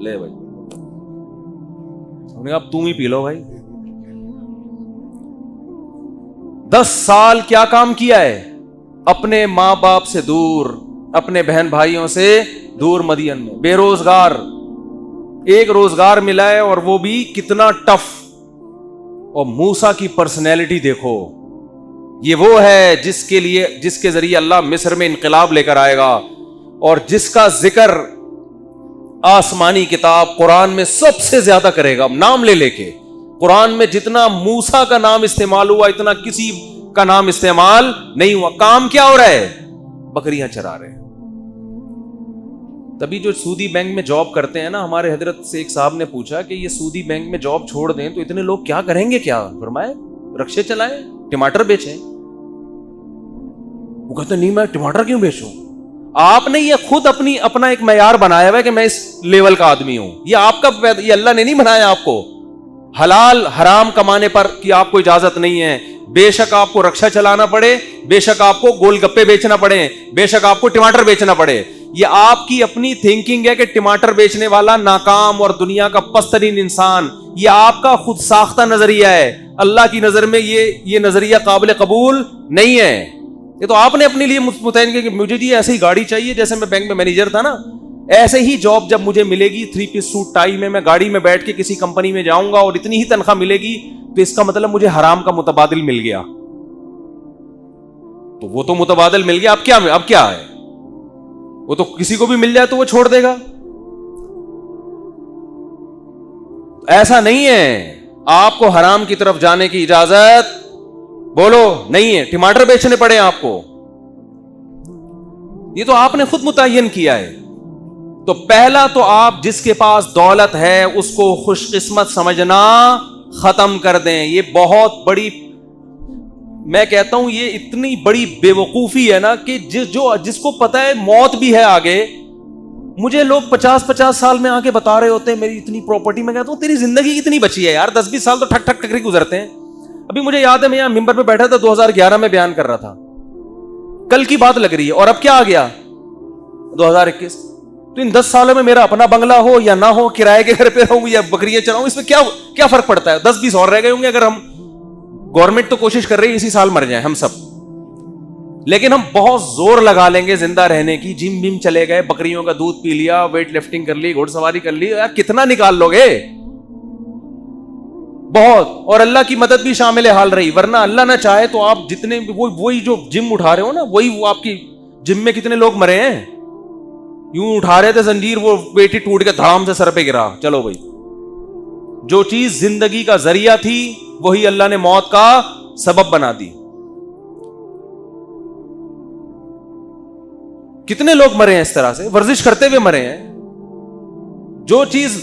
لے بھائی, انہوں نے کہا اب تم ہی پی لو بھائی. 10 سال کیا کام کیا ہے؟ اپنے ماں باپ سے دور, اپنے بہن بھائیوں سے دور, مدین میں بے روزگار, ایک روزگار ملا ہے اور وہ بھی کتنا ٹف. اور موسیٰ کی پرسنالٹی دیکھو, یہ وہ ہے جس کے ذریعے اللہ مصر میں انقلاب لے کر آئے گا, اور جس کا ذکر آسمانی کتاب قرآن میں سب سے زیادہ کرے گا. نام لے لے کے قرآن میں جتنا موسیٰ کا نام استعمال ہوا اتنا کسی کا نام استعمال نہیں ہوا. کام کیا ہو رہا ہے؟ بکریاں چرا رہے ہیں. تبھی جو سودی بینک میں جاب کرتے ہیں نا, ہمارے حضرت سے ایک صاحب نے پوچھا کہ یہ سودی بینک میں جاب چھوڑ دیں تو اتنے لوگ کیا کریں گے؟ کیا فرمائے, رکشے چلائیں, ٹماٹر بیچیں. وہ کہتے نہیں میں ٹماٹر کیوں بیچوں؟ آپ نے یہ خود اپنا ایک معیار بنایا ہوا ہے کہ میں اس لیول کا آدمی ہوں. یہ آپ کا, یہ اللہ نے نہیں بنایا آپ کو. حلال حرام کمانے پر کی آپ کو اجازت نہیں ہے. بے شک آپ کو رکشا چلانا پڑے, بے شک آپ کو گول گپے بیچنا پڑے, بے شک آپ کو ٹماٹر بیچنا پڑے. یہ آپ کی اپنی تھنکنگ ہے کہ ٹماٹر بیچنے والا ناکام اور دنیا کا پست ترین انسان. یہ آپ کا خود ساختہ نظریہ ہے. اللہ کی نظر میں یہ نظریہ قابل قبول نہیں ہے. یہ تو آپ نے اپنے لیے متعین کیا کہ مجھے جی ایسی ہی گاڑی چاہیے, جیسے میں بینک میں مینیجر تھا نا, ایسے ہی جاب جب مجھے ملے گی 3 پیس سوٹ ٹائی میں گاڑی میں بیٹھ کے کسی کمپنی میں جاؤں گا اور اتنی ہی تنخواہ ملے گی, تو اس کا مطلب مجھے حرام کا متبادل مل گیا. تو وہ تو متبادل مل گیا, اب کیا ہے؟ وہ تو کسی کو بھی مل جائے تو وہ چھوڑ دے گا. ایسا نہیں ہے. آپ کو حرام کی طرف جانے کی اجازت بولو نہیں ہے. ٹماٹر بیچنے پڑے آپ کو, یہ تو آپ نے خود متعین کیا ہے. تو پہلا تو آپ جس کے پاس دولت ہے اس کو خوش قسمت سمجھنا ختم کر دیں. یہ بہت بڑی, میں کہتا ہوں یہ اتنی بڑی بے وقوفی ہے نا کہ جس کو پتا ہے موت بھی ہے آگے. مجھے لوگ 50 سال میں آ کے بتا رہے ہوتے ہیں میری اتنی پراپرٹی, میں کہتا ہوں تیری زندگی کتنی بچی ہے یار, 10-20 سال تو ٹھک ٹھک ٹکری گزرتے ہیں. ابھی مجھے یاد ہے میں یہاں ممبر پہ بیٹھا تھا 2011 میں بیان کر رہا تھا, کل کی بات لگ رہی ہے, اور اب کیا آ گیا 2021. تو ان 10 سالوں میں میرا اپنا بنگلہ ہو یا نہ ہو, کرائے کے گھر پہ رہوں یا بکریاں چراؤں, اس میں کیا فرق پڑتا ہے؟ 10-20 اور رہ گئے ہوں گے. اگر ہم گورنمنٹ تو کوشش کر رہی ہے اسی سال مر جائیں ہم سب, لیکن ہم بہت زور لگا لیں گے زندہ رہنے کی. جم بم چلے گئے, بکریوں کا دودھ پی لیا, ویٹ لفٹنگ کر لی, گھوڑ سواری کر لی, یار کتنا نکال لو گے؟ بہت. اور اللہ کی مدد بھی شامل حال رہی, ورنہ اللہ نہ چاہے تو آپ جتنے وہی جو جم اٹھا رہے ہو نا, وہی وہ آپ کی جم میں کتنے لوگ مرے ہیں. یوں اٹھا رہے تھے زنجیر, وہ پیٹی ٹوٹ کے دھڑام سے سر پہ گرا. چلو بھائی, جو چیز زندگی کا ذریعہ تھی وہی اللہ نے موت کا سبب بنا دی. کتنے لوگ مرے ہیں اس طرح سے, ورزش کرتے ہوئے مرے ہیں. جو چیز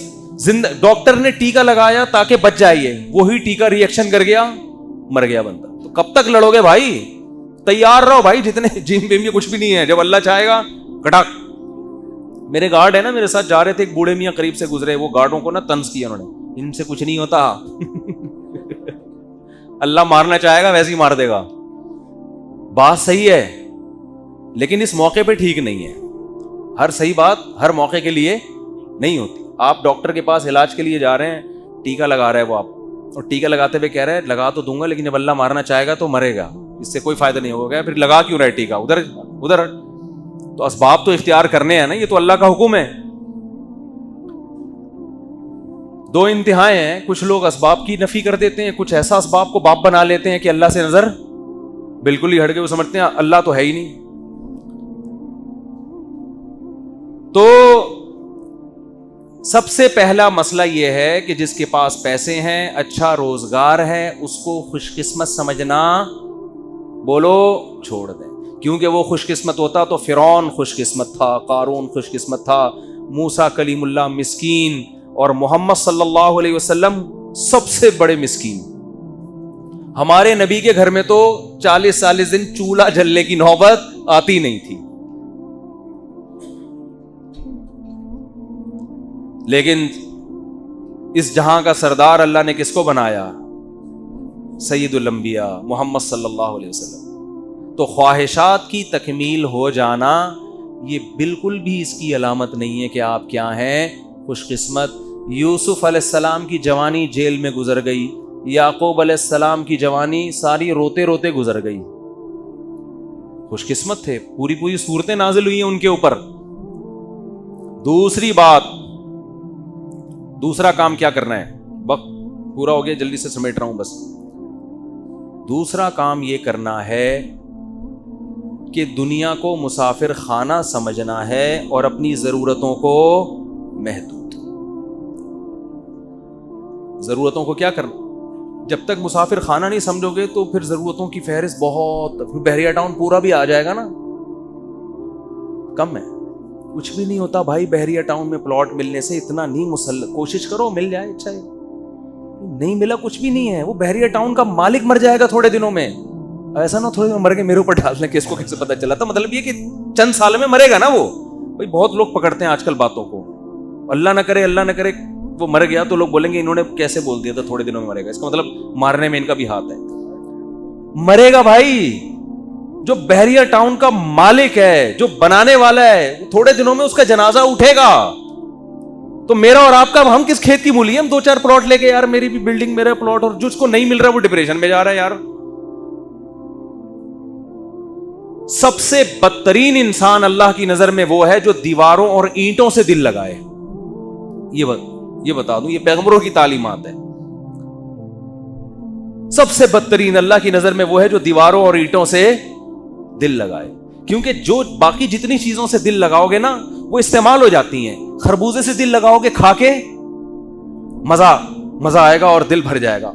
ڈاکٹر نے ٹیکا لگایا تاکہ بچ جائیے, وہی ٹیکا ری ایکشن کر گیا, مر گیا بندہ. تو کب تک لڑو گے بھائی؟ تیار رہو بھائی, جتنے جم بیم کچھ بھی نہیں ہے, جب اللہ چاہے گا کٹاک. میرے گارڈ ہے نا, میرے ساتھ جا رہے تھے, ایک بوڑھے میاں قریب سے گزرے, وہ گارڈوں کو نا طنز کیا انہوں نے, ان سے کچھ نہیں ہوتا اللہ مارنا چاہے گا ویسے ہی مار دے گا. بات صحیح ہے لیکن اس موقع پہ ٹھیک نہیں ہے. ہر صحیح بات ہر موقع کے لیے نہیں ہوتی. آپ ڈاکٹر کے پاس علاج کے لیے جا رہے ہیں, ٹیکا لگا رہا ہے وہ آپ, اور ٹیکا لگاتے ہوئے کہہ رہے ہیں لگا تو دوں گا لیکن جب اللہ مارنا چاہے گا تو مرے گا, اس سے کوئی فائدہ نہیں ہوگا. پھر لگا کیوں رہے ٹیکا؟ ادھر تو اسباب تو اختیار کرنے ہیں نا, یہ تو اللہ کا حکم ہے. 2 انتہائیں ہیں, کچھ لوگ اسباب کی نفی کر دیتے ہیں, کچھ ایسا اسباب کو باپ بنا لیتے ہیں کہ اللہ سے نظر بالکل ہی ہٹ کے وہ سمجھتے ہیں اللہ تو ہے ہی نہیں. تو سب سے پہلا مسئلہ یہ ہے کہ جس کے پاس پیسے ہیں, اچھا روزگار ہے, اس کو خوش قسمت سمجھنا بولو چھوڑ دیں. کیونکہ وہ خوش قسمت ہوتا تو فرعون خوش قسمت تھا, قارون خوش قسمت تھا, موسیٰ کلیم اللہ مسکین, اور محمد صلی اللہ علیہ وسلم سب سے بڑے مسکین. ہمارے نبی کے گھر میں تو 40 دن چولہا جلنے کی نوبت آتی نہیں تھی. لیکن اس جہاں کا سردار اللہ نے کس کو بنایا؟ سید الانبیاء محمد صلی اللہ علیہ وسلم. تو خواہشات کی تکمیل ہو جانا یہ بالکل بھی اس کی علامت نہیں ہے کہ آپ کیا ہیں؟ خوش قسمت یوسف علیہ السلام کی جوانی جیل میں گزر گئی، یعقوب علیہ السلام کی جوانی ساری روتے روتے گزر گئی. خوش قسمت تھے، پوری پوری صورتیں نازل ہوئی ہیں ان کے اوپر. دوسری بات، دوسرا کام کیا کرنا ہے؟ وقت پورا ہو گیا، جلدی سے سمیٹ رہا ہوں بس. دوسرا کام یہ کرنا ہے کہ دنیا کو مسافر خانہ سمجھنا ہے اور اپنی ضرورتوں کو محدود. ضرورتوں کو کیا کرنا؟ جب تک مسافر خانہ نہیں سمجھو گے تو پھر ضرورتوں کی فہرست بہت، بحریہ ٹاؤن پورا بھی آ جائے گا نا، کم ہے. کچھ بھی نہیں ہوتا بھائی بحریہ ٹاؤن میں پلاٹ ملنے سے، اتنا نہیں کوشش کرو مل جائے، اچھا ہے. نہیں ملا کچھ بھی نہیں ہے. وہ بحریہ ٹاؤن کا مالک مر جائے گا تھوڑے دنوں میں. ایسا نہ تھوڑے دن مر کے میرے اوپر ڈال لیں کہ اس کو کیسے پتا چلا تھا. مطلب یہ کہ چند سال میں مرے گا نا وہ. بھائی بہت لوگ پکڑتے ہیں آج کل باتوں کو، اللہ نہ کرے وہ مر گیا تو لوگ بولیں گے انہوں نے کیسے بول دیا تھا تھوڑے دنوں میں مرے گا. اس کا مطلب مارنے میں ان کا بھی ہاتھ ہے. مرے گا بھائی. جو بحریہ ٹاؤن کا مالک ہے، جو بنانے والا ہے، تھوڑے دنوں میں اس کا جنازہ اٹھے گا. تو میرا اور آپ کا، ہم کس کھیت کی مولی؟ ہم 2-4 پلاٹ لے کے، یار میری بھی بلڈنگ، میرا پلاٹ، اور جس کو نہیں مل رہا وہ ڈپریشن میں جا رہا ہے. یار سب سے بدترین انسان اللہ کی نظر میں وہ ہے جو دیواروں اور اینٹوں سے دل لگائے. یہ بتا دوں، یہ پیغمبروں کی تعلیمات ہے. سب سے بدترین اللہ کی نظر میں وہ ہے جو دیواروں اور اینٹوں سے دل لگائے. کیونکہ جو باقی جتنی چیزوں سے دل لگاؤ گے نا وہ استعمال ہو جاتی ہیں. خربوزے سے دل لگاؤ گے، کھا کے مزہ آئے گا اور دل بھر جائے گا.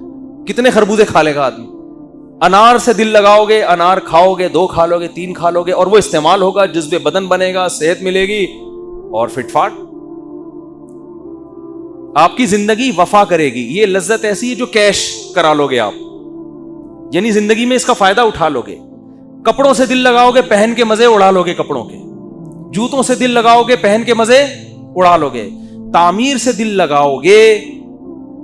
کتنے خربوزے کھا لے گا آدمی. انار سے دل لگاؤ گے، انار کھاؤ گے، 2 کھا لو گے، 3 کھا لو گے، اور وہ استعمال ہوگا، جذب بدن بنے گا، صحت ملے گی اور فٹ فاٹ. آپ کی زندگی وفا کرے گی. یہ لذت ایسی ہے جو کیش کرا لو گے آپ، یعنی زندگی میں اس کا فائدہ اٹھا لو گے. کپڑوں سے دل لگاؤ گے، پہن کے مزے اڑا لو گے کپڑوں کے. جوتوں سے دل لگاؤ گے، پہن کے مزے اڑا لو گے. تعمیر سے دل لگاؤ گے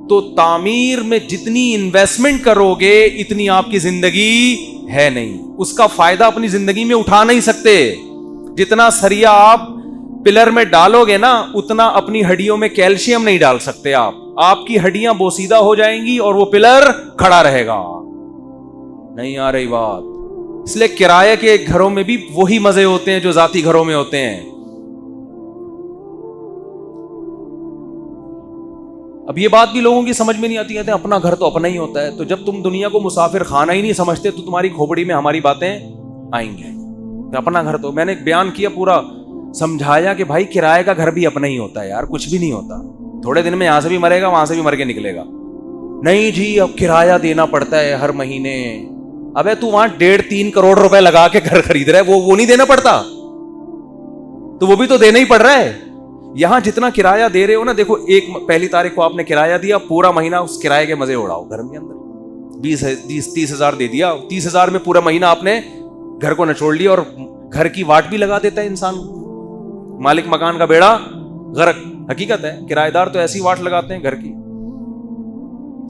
تو تعمیر میں جتنی انویسٹمنٹ کرو گے اتنی آپ کی زندگی ہے نہیں. اس کا فائدہ اپنی زندگی میں اٹھا نہیں سکتے. جتنا سریا آپ پلر میں ڈالو گے نا اتنا اپنی ہڈیوں میں کیلشیم نہیں ڈال سکتے آپ کی ہڈیاں بوسیدہ ہو جائیں گی اور وہ پلر کھڑا رہے گا. نہیں آ رہی بات؟ اس لیے کرائے کے گھروں میں بھی وہی مزے ہوتے ہیں جو ذاتی گھروں میں ہوتے ہیں. اب یہ بات بھی لوگوں کی سمجھ میں نہیں آتی ہے، اپنا گھر تو اپنا ہی ہوتا ہے. تو جب تم دنیا کو مسافر خانہ ہی نہیں سمجھتے تو تمہاری کھوپڑی میں ہماری باتیں آئیں گی. اپنا گھر تو میں نے بیان کیا، پورا سمجھایا کہ بھائی کرائے کا گھر بھی اپنا ہی ہوتا ہے یار، کچھ بھی نہیں ہوتا. تھوڑے دن میں یہاں سے بھی مرے گا، وہاں سے بھی مر کے نکلے گا. نہیں جی اب کرایہ دینا پڑتا ہے ہر مہینے. ابے تو وہاں 1.5-3 کروڑ روپے لگا کے گھر خرید رہا ہے، وہ نہیں دینا پڑتا؟ تو وہ بھی تو دینا ہی پڑ رہا ہے. یہاں جتنا کرایہ دے رہے ہو نا، دیکھو 1 تاریخ کو آپ نے کرایہ دیا، پورا مہینہ اس کرایے کے مزے اڑاؤ گھر کے اندر. 20-30 ہزار دے دیا، 30 ہزار میں پورا مہینہ آپ نے گھر کو نچوڑ لیا. اور گھر کی واٹ بھی لگا دیتا ہے انسان. مالک مکان کا بیڑا غرق. حقیقت ہے، کرایہ دار تو ایسی واٹ لگاتے ہیں گھر کی.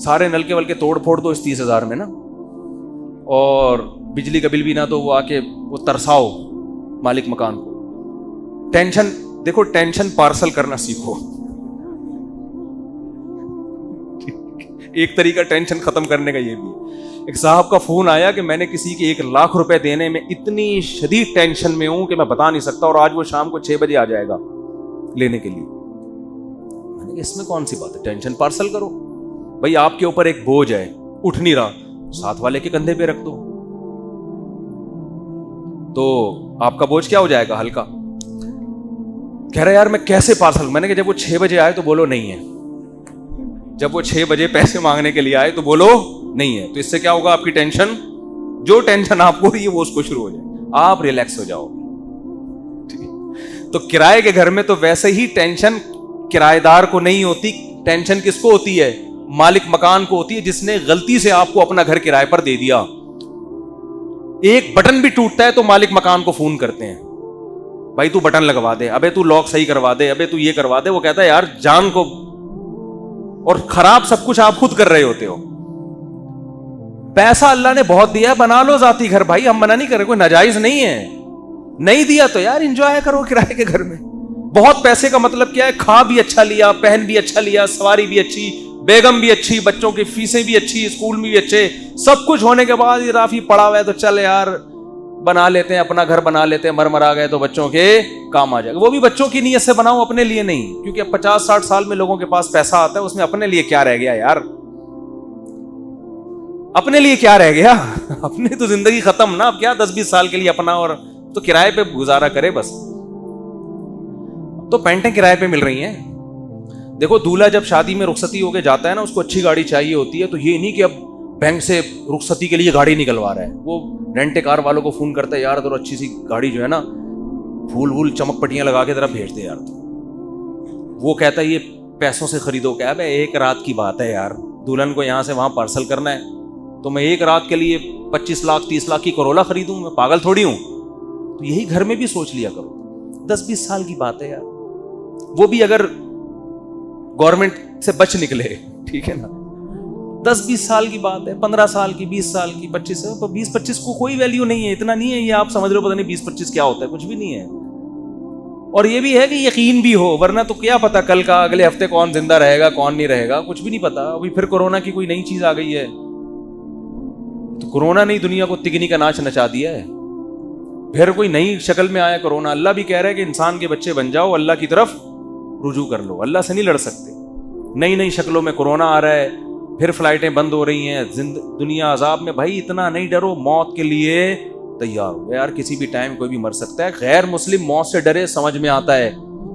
سارے نل کے ول کے توڑ پھوڑ دو اس 30 ہزار میں نا، اور بجلی کا بل بھی نہ دو، وہ آ کے وہ ترساؤ مالک مکان کو. ٹینشن دیکھو، ٹینشن پارسل کرنا سیکھو. ایک طریقہ ٹینشن ختم کرنے کا یہ بھی. ایک صاحب کا فون آیا کہ میں نے کسی کے 1 لاکھ روپے دینے میں اتنی شدید ٹینشن میں ہوں کہ میں بتا نہیں سکتا، اور آج وہ شام کو 6 بجے آ جائے گا لینے کے لیے. میں نے کہا اس میں کون سی بات ہے، ٹینشن پارسل کرو. بھائی آپ کے اوپر ایک بوجھ ہے، اٹھ نہیں رہا، ساتھ والے کے کندھے پہ رکھ دو تو آپ کا بوجھ کیا ہو جائے گا، ہلکا. کہہ رہا یار میں کیسے پارسل. میں نے کہا جب وہ 6 بجے آئے تو بولو نہیں ہے. جب وہ 6 بجے پیسے مانگنے کے لیے آئے تو بولو نہیں ہے. تو اس سے کیا ہوگا، آپ کی ٹینشن، جو ٹینشن آپ کو ہو رہی ہے وہ اس کو شروع ہو جائے، آپ ریلیکس ہو جاؤ. تو کرائے کے گھر میں تو ویسے ہی ٹینشن کرایہ دار کو نہیں ہوتی. ٹینشن کس کو ہوتی ہے؟ مالک مکان کو ہوتی ہے، جس نے غلطی سے آپ کو اپنا گھر کرائے پر دے دیا. ایک بٹن بھی ٹوٹتا ہے تو مالک مکان کو فون کرتے ہیں، بھائی تو بٹن لگوا دے، ابے تو لاک صحیح کروا دے، ابے تو یہ کروا دے. وہ کہتا ہے یار جان کو، اور خراب سب کچھ آپ خود کر رہے ہوتے ہو. پیسہ اللہ نے بہت دیا ہے، بنا لو ذاتی گھر. بھائی ہم منع نہیں کر رہے، کوئی ناجائز نہیں ہے. نہیں دیا تو یار انجوائے کرو کرائے کے گھر میں. بہت پیسے کا مطلب کیا ہے؟ کھا بھی اچھا لیا، پہن بھی اچھا لیا، سواری بھی اچھی، بیگم بھی اچھی، بچوں کی فیسیں بھی اچھی، اسکول میں بھی اچھے، سب کچھ ہونے کے بعد یہ رافی پڑا ہوا ہے تو چل یار بنا لیتے ہیں، اپنا گھر بنا لیتے ہیں، مرمرا گئے تو بچوں کے کام آ جائے گا۔ وہ بھی بچوں کی نیت سے بناؤ، اپنے لیے نہیں، کیونکہ 50-60 سال میں لوگوں کے پاس پیسہ آتا ہے، اس میں اپنے لیے کیا رہ گیا یار؟ اپنے لیے کیا رہ گیا؟ اپنی تو زندگی ختم نا، اب کیا 10-20 سال کے لیے اپنا، اور تو کرائے پہ گزارا کرے بس۔ تو پینٹیں کرائے پہ مل رہی ہیں۔ دیکھو دولہا جب شادی میں رخصتی ہو کے جاتا ہے نا، اس کو اچھی گاڑی چاہیے ہوتی ہے، تو یہ نہیں کہ اب بینک سے رخصتی کے لیے گاڑی نکلوا رہا ہے، وہ رینٹ کار والوں کو فون کرتا ہے، یار ذرا اچھی سی گاڑی جو ہے نا، پھول چمک پٹیاں لگا کے ذرا بھیج دے یار۔ وہ کہتا ہے یہ پیسوں سے خریدو کیا ہے؟ ایک رات کی بات ہے یار، دلہن کو یہاں سے وہاں پارسل کرنا ہے، تو میں ایک رات کے لیے 25 لاکھ 30 لاکھ کی کرولا خریدوں؟ میں پاگل تھوڑی ہوں۔ تو یہی گھر میں بھی سوچ لیا کرو، 10-20 سال کی بات ہے یار، وہ بھی اگر گورنمنٹ سے بچ نکلے، ٹھیک ہے نا، 10-20 سال کی بات ہے، 15 سال کی، 20 سال کی، 25 کو کوئی ویلیو نہیں ہے، اتنا نہیں ہے یہ آپ سمجھ رہے ہو پتہ نہیں 20-25 کیا ہوتا ہے، کچھ بھی نہیں ہے۔ اور یہ بھی ہے کہ یقین بھی ہو، ورنہ تو کیا پتا کل کا اگلے ہفتے کون زندہ رہے گا کون نہیں رہے گا، کچھ بھی نہیں پتا۔ ابھی پھر کورونا کی کوئی نئی چیز آ گئی ہے، تو کورونا نے دنیا کو تگنی کا ناچ نچا دیا ہے، پھر کوئی نئی شکل میں آیا کورونا۔ اللہ بھی کہہ رہا ہے کہ انسان کے بچے بن جاؤ، اللہ کی طرف رجوع کر لو، اللہ سے نہیں لڑ سکتے۔ نئی شکلوں میں کورونا آ رہا ہے، پھر فلائٹیں بند ہو رہی ہیں، دنیا عذاب میں۔ بھائی اتنا نہیں ڈرو، موت کے لیے تیار ہو یار، کسی بھی ٹائم کوئی بھی مر سکتا ہے۔ غیر مسلم موت سے ڈرے، سمجھ میں آتا ہے،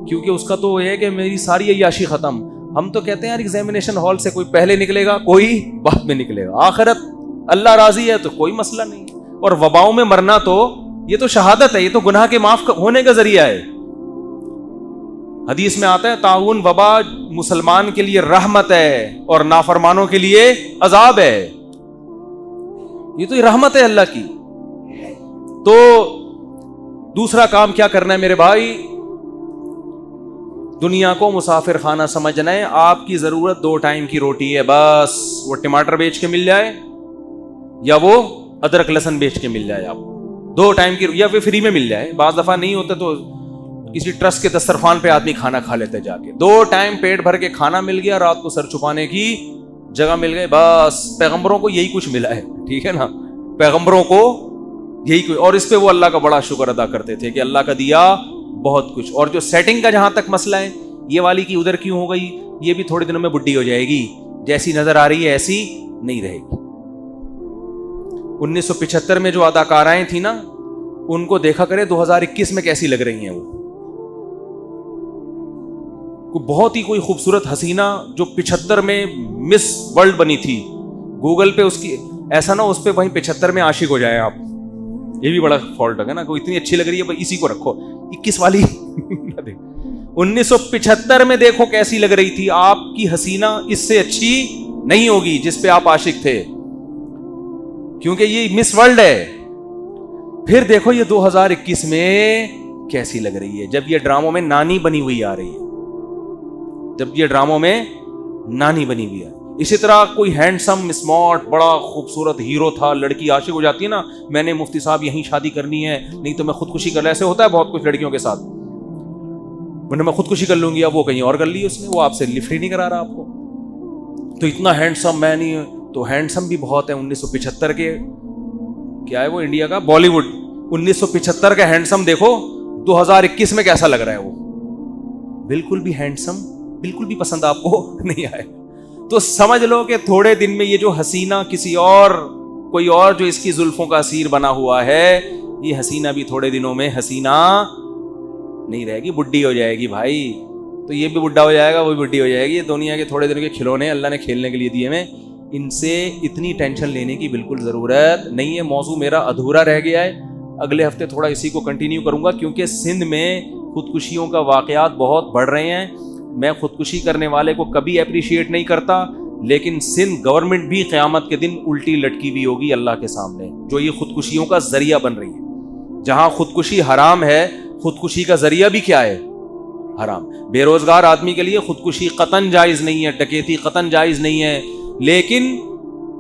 کیونکہ اس کا تو یہ ہے کہ میری ساری عیاشی ختم۔ ہم تو کہتے ہیں یار ایگزامینیشن ہال سے کوئی پہلے نکلے گا، کوئی بعد میں نکلے گا، آخرت اللہ راضی ہے تو کوئی مسئلہ نہیں۔ اور وباؤں میں مرنا تو یہ تو شہادت ہے، یہ تو گناہ کے معاف ہونے کا ذریعہ ہے۔ حدیث میں آتا ہے طاعون وبا مسلمان کے لیے رحمت ہے اور نافرمانوں کے لیے عذاب ہے، یہ تو رحمت ہے اللہ کی۔ تو دوسرا کام کیا کرنا ہے میرے بھائی؟ دنیا کو مسافر خانہ سمجھنا ہے۔ آپ کی ضرورت 2 ٹائم کی روٹی ہے بس، وہ ٹماٹر بیچ کے مل جائے یا وہ ادرک لہسن بیچ کے مل جائے، آپ 2 ٹائم کی، یا پھر فری میں مل جائے، بعض دفعہ نہیں ہوتا تو کسی ٹرسٹ کے دسترخوان پہ آدمی کھانا کھا لیتے جا کے۔ 2 ٹائم پیٹ بھر کے کھانا مل گیا، رات کو سر چھپانے کی جگہ مل گئی، بس۔ پیغمبروں کو یہی کچھ ملا ہے، ٹھیک ہے نا، پیغمبروں کو یہی کچھ، اور اس پہ وہ اللہ کا بڑا شکر ادا کرتے تھے کہ اللہ کا دیا بہت کچھ۔ اور جو سیٹنگ کا جہاں تک مسئلہ ہے، یہ والی کی ادھر کیوں ہو گئی، یہ بھی تھوڑے دنوں میں بڈھی ہو جائے گی، جیسی نظر آ رہی ہے ایسی نہیں رہے گی۔ 1975 میں جو اداکارائیں تھیں نا، ان کو دیکھا کرے 2021 میں کیسی لگ رہی ہیں۔ وہ بہت ہی کوئی خوبصورت حسینہ جو 75 میں مس ورلڈ بنی تھی، گوگل پہ اس کی ایسا نہ اس پہ وہیں 75 میں عاشق ہو جائے آپ، یہ بھی بڑا فالٹ ہے نا، کوئی اتنی اچھی لگ رہی ہے اسی کو رکھو، 21 والی 1975 میں دیکھو کیسی لگ رہی تھی۔ آپ کی حسینہ اس سے اچھی نہیں ہوگی جس پہ آپ عاشق تھے، کیونکہ یہ مس ورلڈ ہے۔ پھر دیکھو یہ 2021 میں کیسی لگ رہی ہے، جب یہ ڈراموں میں نانی بنی ہوئی آ رہی ہے، جب یہ ڈراموں میں نانی بنی ہوئی ہے۔ اسی طرح کوئی ہینڈسم اسمارٹ بڑا خوبصورت ہیرو تھا، لڑکی عاشق ہو جاتی ہے نا، میں نے مفتی صاحب یہیں شادی کرنی ہے، نہیں تو میں خودکشی کر لوں، ایسے ہوتا ہے بہت کچھ لڑکیوں کے ساتھ، ورنہ میں خودکشی کر لوں گی، اب وہ کہیں اور کر لی اس نے، وہ آپ سے لفٹ ہی نہیں کرا رہا آپ کو، تو اتنا ہینڈسم میں نہیں، تو ہینڈسم بھی بہت ہے 1975 کے، کیا ہے وہ انڈیا کا بالی ووڈ، 1975 کا ہینڈسم دیکھو 2021 میں کیسا لگ رہا ہے، وہ بالکل بھی ہینڈسم بالکل بھی پسند آپ کو نہیں آئے۔ تو سمجھ لو کہ تھوڑے دن میں یہ جو حسینہ کسی اور کوئی اور جو اس کی زلفوں کا اسیر بنا ہوا ہے، یہ حسینہ بھی تھوڑے دنوں میں حسینہ نہیں رہے گی، بڈھی ہو جائے گی بھائی، تو یہ بھی بڈھا ہو جائے گا، وہ بھی بڈھی ہو جائے گی۔ یہ دنیا کے تھوڑے دنوں کے کھلونے اللہ نے کھیلنے کے لیے دیے میں، ان سے اتنی ٹینشن لینے کی بالکل ضرورت نہیں ہے۔ موضوع میرا ادھورا رہ گیا ہے، اگلے ہفتے تھوڑا اسی کو کنٹینیو کروں گا، کیونکہ سندھ میں خودکشیوں کا واقعات بہت بڑھ رہے ہیں۔ میں خودکشی کرنے والے کو کبھی اپریشیٹ نہیں کرتا، لیکن سندھ گورنمنٹ بھی قیامت کے دن الٹی لٹکی بھی ہوگی اللہ کے سامنے، جو یہ خودکشیوں کا ذریعہ بن رہی ہے۔ جہاں خودکشی حرام ہے، خودکشی کا ذریعہ بھی کیا ہے؟ حرام۔ بے روزگار آدمی کے لیے خودکشی قطعاً جائز نہیں ہے، ڈکیتی قطعاً جائز نہیں ہے، لیکن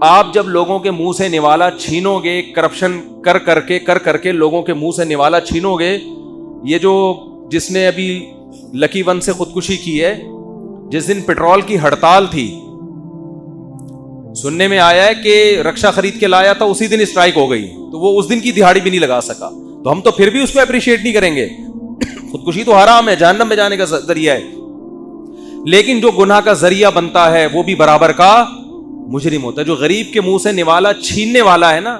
آپ جب لوگوں کے منہ سے نوالا چھینو گے، کرپشن کر کر کے لوگوں کے منہ سے نوالا چھینو گے، یہ جو جس نے ابھی لکی ون سے خودکشی کی ہے جس دن پیٹرول کی ہڑتال تھی. سننے میں آیا ہے کہ رکشا خرید کے لایا تھا, اسی دن اسٹرائک ہو گئی, تو وہ اس دن کی دہاڑی بھی نہیں لگا سکا. تو ہم تو پھر بھی اس کو اپریشیٹ نہیں کریں گے. خودکشی تو حرام ہے, جہنم میں جانے کا ذریعہ ہے, لیکن جو گناہ کا ذریعہ بنتا ہے وہ بھی برابر کا مجرم ہوتا ہے. جو غریب کے منہ سے نوالا چھیننے والا ہے نا,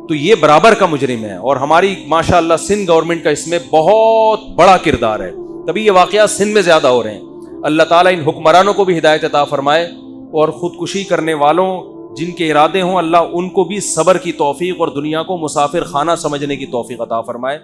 تو یہ برابر کا مجرم ہے. اور ہماری ماشاءاللہ سندھ گورنمنٹ کا اس میں بہت بڑا کردار ہے, تبھی یہ واقعات سندھ میں زیادہ ہو رہے ہیں. اللہ تعالیٰ ان حکمرانوں کو بھی ہدایت عطا فرمائے, اور خودکشی کرنے والوں جن کے ارادے ہوں اللہ ان کو بھی صبر کی توفیق اور دنیا کو مسافر خانہ سمجھنے کی توفیق عطا فرمائے.